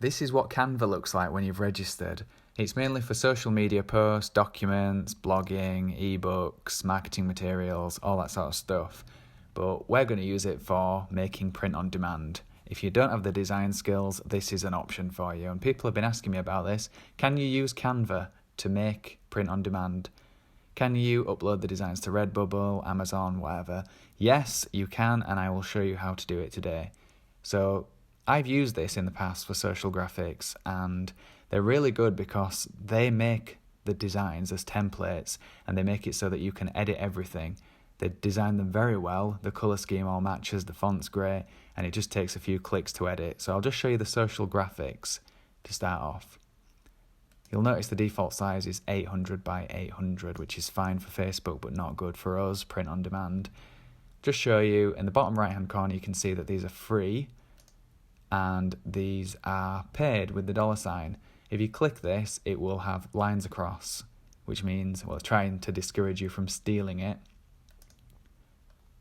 This is what Canva looks like when you've registered. It's mainly for social media posts, documents, blogging, ebooks, marketing materials, all that sort of stuff. But we're going to use it for making print on demand. If you don't have the design skills, this is an option for you. And people have been asking me about this. Can you use Canva to make print on demand? Can you upload the designs to Redbubble, Amazon, whatever? Yes, you can, and I will show you how to do it today. So I've used this in the past for social graphics, and they're really good because they make the designs as templates, and they make it so that you can edit everything. They design them very well, the colour scheme all matches, the font's great, and it just takes a few clicks to edit. So I'll just show you the social graphics to start off. You'll notice the default size is 800 by 800, which is fine for Facebook, but not good for us, print on demand. Just show you, in the bottom right-hand corner, you can see that these are free, and these are paid with the $sign. If you click this, it will have lines across, which means, well, trying to discourage you from stealing it.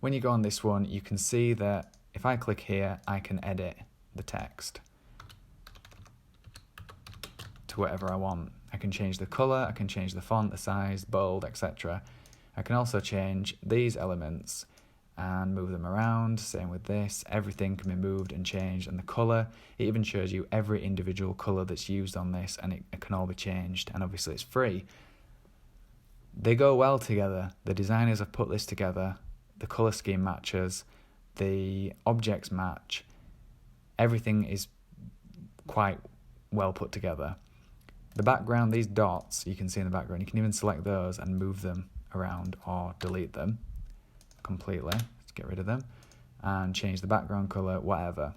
When you go on this one, you can see that if I click here, I can edit the text to whatever I want. I can change the colour, I can change the font, the size, bold, etc. I can also change these elements and move them around. Same with this, everything can be moved and changed, and the colour, it even shows you every individual colour that's used on this, and it can all be changed, and obviously it's free. They go well together. The designers have put this together, the colour scheme matches, the objects match, everything is quite well put together. The background, these dots you can see in the background, you can even select those and move them around or delete them completely. Let's get rid of them and change the background colour, whatever.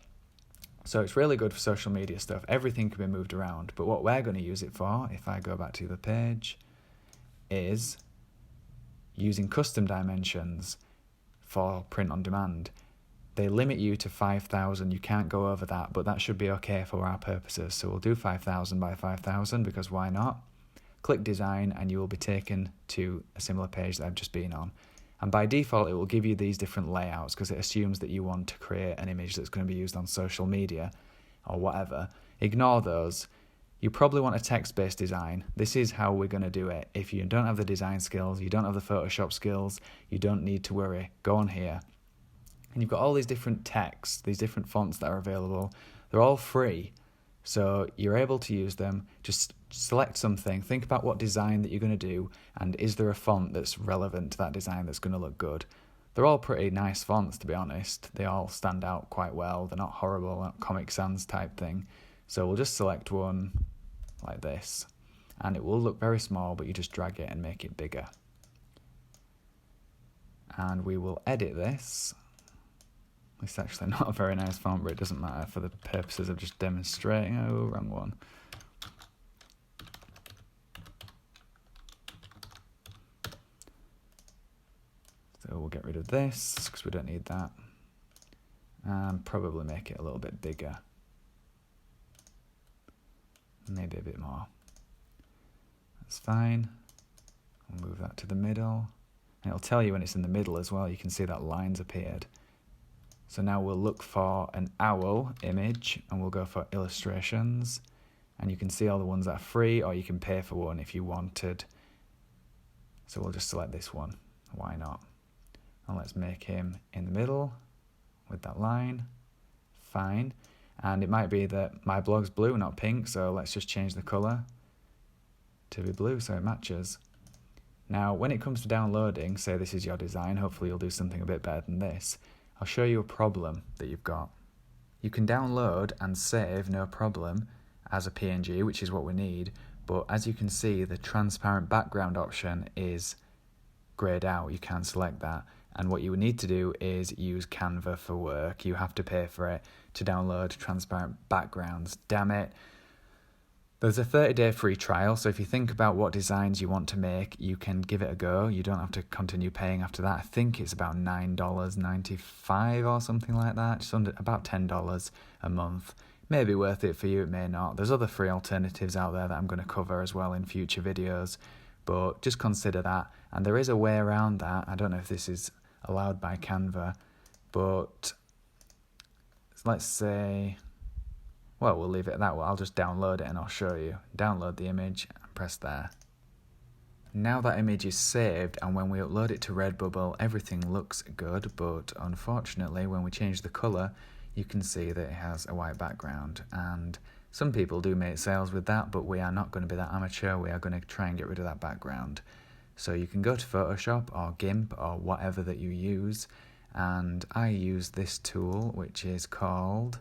So it's really good for social media stuff. Everything can be moved around, but what we're going to use it for, if I go back to the page, is using custom dimensions for print on demand. They limit you to 5,000, you can't go over that, but that should be okay for our purposes. So we'll do 5,000 by 5,000 because why not? Click design and you will be taken to a similar page that I've just been on. And by default, it will give you these different layouts because it assumes that you want to create an image that's going to be used on social media or whatever. Ignore those. You probably want a text-based design. This is how we're going to do it. If you don't have the design skills, you don't have the Photoshop skills, you don't need to worry. Go on here. And you've got all these different texts, these different fonts that are available. They're all free, so you're able to use them. Just select something, think about what design that you're going to do, and is there a font that's relevant to that design that's going to look good. They're all pretty nice fonts, to be honest. They all stand out quite well. They're not horrible, not Comic Sans type thing. So we'll just select one like this, and it will look very small, but you just drag it and make it bigger. And we will edit this. It's actually not a very nice font, but it doesn't matter for the purposes of just demonstrating. Oh, wrong one. So we'll get rid of this because we don't need that. And probably make it a little bit bigger. Maybe a bit more. That's fine. We'll move that to the middle. And it'll tell you when it's in the middle as well. You can see that line's appeared. So now we'll look for an owl image and we'll go for illustrations, and you can see all the ones that are free, or you can pay for one if you wanted. So we'll just select this one, why not? And let's make him in the middle with that line, fine. And it might be that my blog's blue, not pink, so let's just change the colour to be blue so it matches. Now when it comes to downloading, say this is your design, hopefully you'll do something a bit better than this. I'll show you a problem that you've got. You can download and save, no problem, as a PNG, which is what we need, but as you can see, the transparent background option is greyed out. You can't select that, and what you would need to do is use Canva for work. You have to pay for it to download transparent backgrounds. Damn it. There's a 30-day free trial, so if you think about what designs you want to make, you can give it a go. You don't have to continue paying after that. I think it's about $9.95 or something like that, just under about $10 a month. May be worth it for you, it may not. There's other free alternatives out there that I'm going to cover as well in future videos, but just consider that. And there is a way around that. I don't know if this is allowed by Canva, but let's say Well, we'll leave it at that. Well, I'll just download it and I'll show you. Download the image and press there. Now that image is saved, and when we upload it to Redbubble, everything looks good, but unfortunately when we change the colour, you can see that it has a white background, and some people do make sales with that, but we are not going to be that amateur. We are going to try and get rid of that background. So you can go to Photoshop or GIMP or whatever that you use, and I use this tool, which is called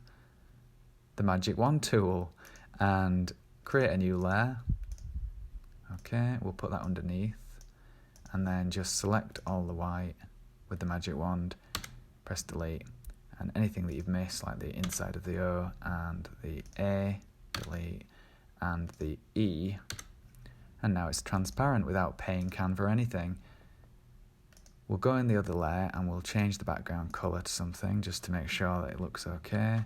the Magic Wand tool, and create a new layer. Okay, we'll put that underneath, and then just select all the white with the magic wand, press delete, and anything that you've missed, like the inside of the O and the A, delete, and the E, and now it's transparent without paying Canva or anything. We'll go in the other layer and we'll change the background colour to something just to make sure that it looks okay.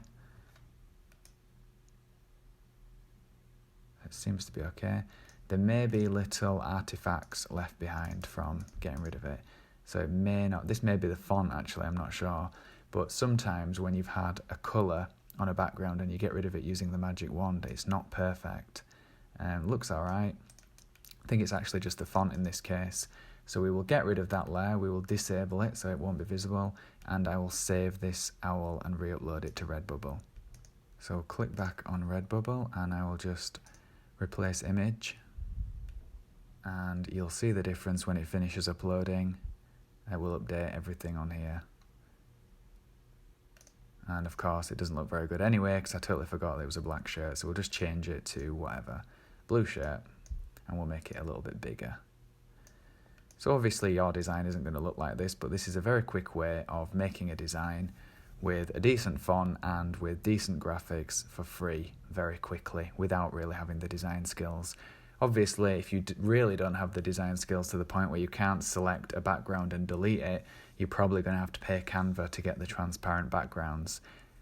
It seems to be okay. There may be little artifacts left behind from getting rid of it. So it may not, this may be the font actually, I'm not sure. But sometimes when you've had a colour on a background and you get rid of it using the magic wand, it's not perfect. Looks alright. I think it's actually just the font in this case. So we will get rid of that layer, we will disable it so it won't be visible, and I will save this owl and re-upload it to Redbubble. So click back on Redbubble and I will just replace image. And you'll see the difference when it finishes uploading. I will update everything on here. And of course it doesn't look very good anyway because I totally forgot that it was a black shirt, so we'll just change it to whatever, blue shirt, and we'll make it a little bit bigger. So obviously your design isn't going to look like this, but this is a very quick way of making a design with a decent font and with decent graphics for free very quickly without really having the design skills. Obviously, if you really don't have the design skills to the point where you can't select a background and delete it, you're probably going to have to pay Canva to get the transparent backgrounds.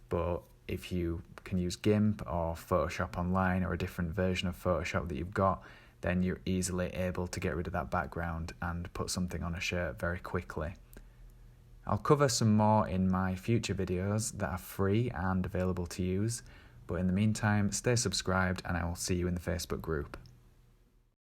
But if you can use GIMP or Photoshop Online or a different version of Photoshop that you've got, then you're easily able to get rid of that background and put something on a shirt very quickly. I'll cover some more in my future videos that are free and available to use, but in the meantime, stay subscribed and I will see you in the Facebook group.